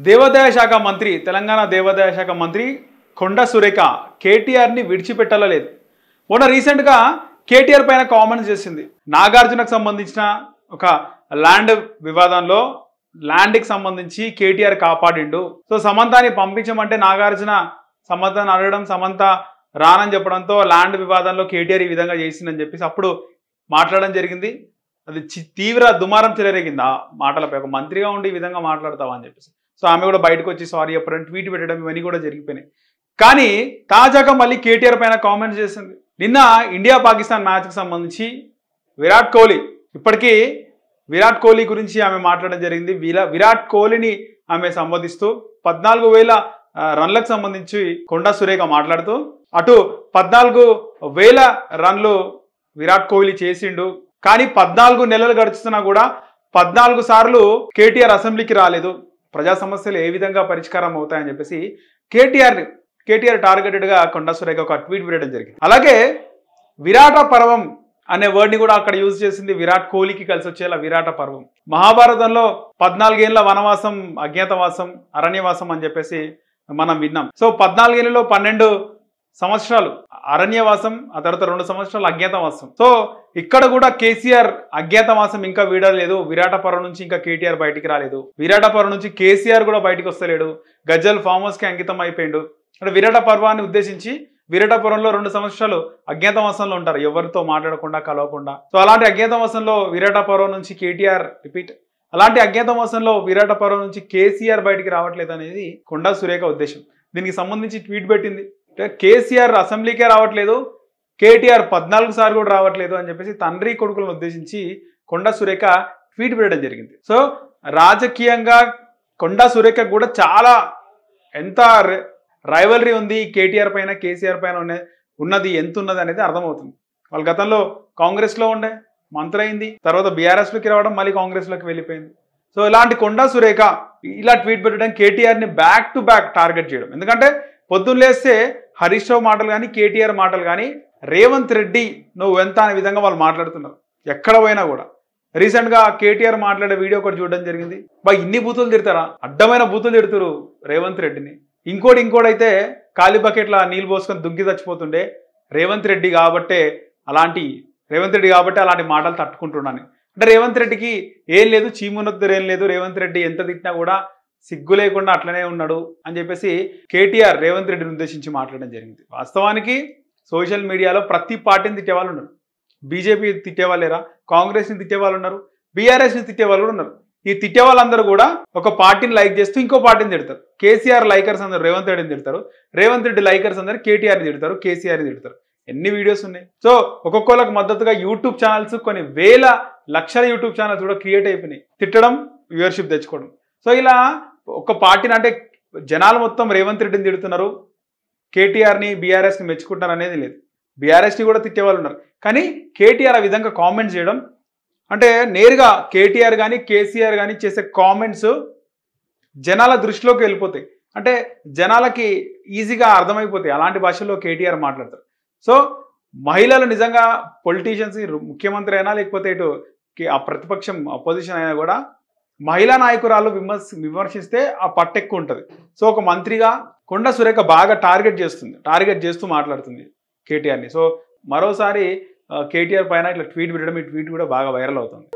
దేవాదాయ శాఖ మంత్రి తెలంగాణ దేవాదాయ శాఖ మంత్రి కొండా సురేఖ కేటీఆర్ని విడిచిపెట్టలేదు. మొన్న రీసెంట్గా కేటీఆర్ పైన కామెంట్స్ చేసింది. నాగార్జునకు సంబంధించిన ఒక ల్యాండ్ వివాదంలో ల్యాండ్కి సంబంధించి కేటీఆర్ కాపాడిండు. సో సమంతాని పంపించమంటే నాగార్జున సమంతని అడగడం, సమంత రానని చెప్పడంతో ల్యాండ్ వివాదంలో కేటీఆర్ ఈ విధంగా చేసిందని చెప్పేసి అప్పుడు మాట్లాడడం జరిగింది. అది తీవ్ర దుమారం చెలరేగింది ఆ మాటలపై. ఒక మంత్రిగా ఉండి ఈ విధంగా మాట్లాడతావా అని చెప్పేసి. సో ఆమె కూడా బయటకు వచ్చి సారీ చెప్పడం, ట్వీట్ పెట్టడం, ఇవన్నీ కూడా జరిగిపోయినాయి. కానీ తాజాగా మళ్ళీ కేటీఆర్ పైన కామెంట్స్ చేసింది. నిన్న ఇండియా పాకిస్తాన్ మ్యాచ్కి సంబంధించి విరాట్ కోహ్లీ, ఇప్పటికీ విరాట్ కోహ్లీ గురించి ఆమె మాట్లాడడం జరిగింది. విరాట్ కోహ్లీని ఆమె సంబోధిస్తూ 14,000 రన్లకు సంబంధించి కొండా సురేఖ మాట్లాడుతూ, అటు 14,000 రన్లు విరాట్ కోహ్లీ చేసిండు, కానీ 14 నెలలు గడుస్తున్నా కూడా 14 సార్లు కేటీఆర్ అసెంబ్లీకి రాలేదు. ప్రజా సమస్యలు ఏ విధంగా పరిష్కారం అవుతాయని చెప్పేసి కేటీఆర్ టార్గెటెడ్గా కొండా సురేఖ ఒక ట్వీట్ పెట్టడం జరిగింది. అలాగే విరాట పర్వం అనే వర్డ్ని కూడా అక్కడ యూజ్ చేసింది. విరాట్ కోహ్లీకి కలిసి వచ్చేలా విరాట పర్వం. మహాభారతంలో 14 ఏళ్ల వనవాసం, అజ్ఞాతవాసం, అరణ్యవాసం అని చెప్పేసి మనం విన్నాం. సో 14 ఏళ్ళలో 12 సంవత్సరాలు అరణ్యవాసం, ఆ తర్వాత 2 సంవత్సరాలు అజ్ఞాతవాసం. సో ఇక్కడ కూడా కేసీఆర్ అజ్ఞాతవాసం ఇంకా వీడలేదు. విరాట పర్వం నుంచి ఇంకా కేటీఆర్ బయటికి రాలేదు. విరాట పర్వం నుంచి కేసీఆర్ కూడా బయటికి వస్తలేడు. గజ్జల్ ఫామ్ హౌస్కి అంకితం అయిపోయిండు. అంటే విరాట పర్వాన్ని ఉద్దేశించి విరాటపురంలో 2 సంవత్సరాలు అజ్ఞాతవాసంలో ఉంటారు, ఎవరితో మాట్లాడకుండా, కలవకుండా. సో అలాంటి అజ్ఞాతవాసంలో విరాటపురం నుంచి కేటీఆర్ అలాంటి అజ్ఞాతవాసంలో విరాటపురం నుంచి కేసీఆర్ బయటికి రావట్లేదు అనేది కొండా సురేఖ ఉద్దేశం. దీనికి సంబంధించి ట్వీట్ పెట్టింది. కేసీఆర్ అసెంబ్లీకే రావట్లేదు, కేటీఆర్ 14 సార్లు కూడా రావట్లేదు అని చెప్పేసి తండ్రి కొడుకులను ఉద్దేశించి కొండా సురేఖ ట్వీట్ పెట్టడం జరిగింది. సో రాజకీయంగా కొండా సురేఖ కూడా చాలా ఎంత రైవలరీ ఉంది కేటీఆర్ పైన, కేసీఆర్ పైన ఉన్నది ఎంత ఉన్నది అనేది అర్థమవుతుంది. వాళ్ళ గతంలో కాంగ్రెస్లో ఉండే, మంత్రి అయింది, తర్వాత బీఆర్ఎస్లోకి రావడం, మళ్ళీ కాంగ్రెస్లోకి వెళ్ళిపోయింది. సో ఇలాంటి కొండా సురేఖ ఇలా ట్వీట్ పెట్టడం, కేటీఆర్ని బ్యాక్ టు బ్యాక్ టార్గెట్ చేయడం. ఎందుకంటే పొద్దున్న లేస్తే హరీష్ రావు మాటలు కానీ, కేటీఆర్ మాటలు కానీ, రేవంత్ రెడ్డి నువ్వు ఎంత అనే విధంగా వాళ్ళు మాట్లాడుతున్నారు ఎక్కడ పోయినా కూడా. రీసెంట్గా కేటీఆర్ మాట్లాడే వీడియో ఒకటి చూడడం జరిగింది. ఇన్ని బూతులు తిడతారా? అడ్డమైన బూతులు తిడుతురు రేవంత్ రెడ్డిని. ఇంకోటైతే ఖాళీ బకెట్లా నీళ్ళు పోసుకొని దుగ్గి చచ్చిపోతుండే రేవంత్ రెడ్డి కాబట్టే అలాంటి మాటలు తట్టుకుంటున్నాను. అంటే రేవంత్ రెడ్డికి ఏం లేదు, చీమునొద్దరు ఏం లేదు, రేవంత్ రెడ్డి ఎంత తిట్టినా కూడా సిగ్గు లేకుండా అట్లనే ఉన్నాడు అని చెప్పేసి కేటీఆర్ రేవంత్ రెడ్డిని ఉద్దేశించి మాట్లాడడం జరిగింది. వాస్తవానికి సోషల్ మీడియాలో ప్రతి పార్టీని తిట్టేవాళ్ళు ఉన్నారు. బీజేపీ తిట్టేవాళ్ళు లేరా? కాంగ్రెస్ని తిట్టేవాళ్ళు ఉన్నారు, బీఆర్ఎస్ని తిట్టేవాళ్ళు కూడా ఉన్నారు. ఈ తిట్టే వాళ్ళందరూ కూడా ఒక పార్టీని లైక్ చేస్తూ ఇంకో పార్టీని తిడతారు. కేసీఆర్ లైకర్స్ అందరూ రేవంత్ రెడ్డిని తిడతారు, రేవంత్ రెడ్డి లైకర్స్ అందరూ కేటీఆర్ని తిడతారు, కేసీఆర్ని తిడతారు. ఎన్ని వీడియోస్ ఉన్నాయి. సో ఒక్కొక్కరికి మద్దతుగా యూట్యూబ్ ఛానల్స్, కొన్ని వేల లక్షల యూట్యూబ్ ఛానల్స్ కూడా క్రియేట్ అయిపోయినాయి, తిట్టడం, వ్యూవర్షిప్ తెచ్చుకోవడం. సో ఇలా ఒక పార్టీని, అంటే జనాలు మొత్తం రేవంత్ రెడ్డిని తిడుతున్నారు, కేటీఆర్ని బీఆర్ఎస్ని మెచ్చుకుంటారు అనేది లేదు. బీఆర్ఎస్ని కూడా తిట్టే వాళ్ళు ఉన్నారు. కానీ కేటీఆర్ ఆ విధంగా కామెంట్స్ చేయడం, అంటే నేరుగా కేటీఆర్ కానీ కేసీఆర్ కానీ చేసే కామెంట్స్ జనాల దృష్టిలోకి వెళ్ళిపోతాయి. అంటే జనాలకి ఈజీగా అర్థమైపోతాయి అలాంటి భాషల్లో కేటీఆర్ మాట్లాడతారు. సో మహిళలు నిజంగా పొలిటీషియన్స్, ముఖ్యమంత్రి అయినా లేకపోతే ఇటు ఆ ప్రతిపక్షం అపోజిషన్ అయినా కూడా మహిళా నాయకురాలు విమర్శిస్తే ఆ పట్టెక్కువ ఉంటుంది. సో ఒక మంత్రిగా కొండా సురేఖ బాగా టార్గెట్ చేస్తూ మాట్లాడుతుంది కేటీఆర్ని. సో మరోసారి కేటీఆర్ పైన ఇట్లా ట్వీట్ పెట్టడం, ఈ ట్వీట్ కూడా బాగా వైరల్ అవుతుంది.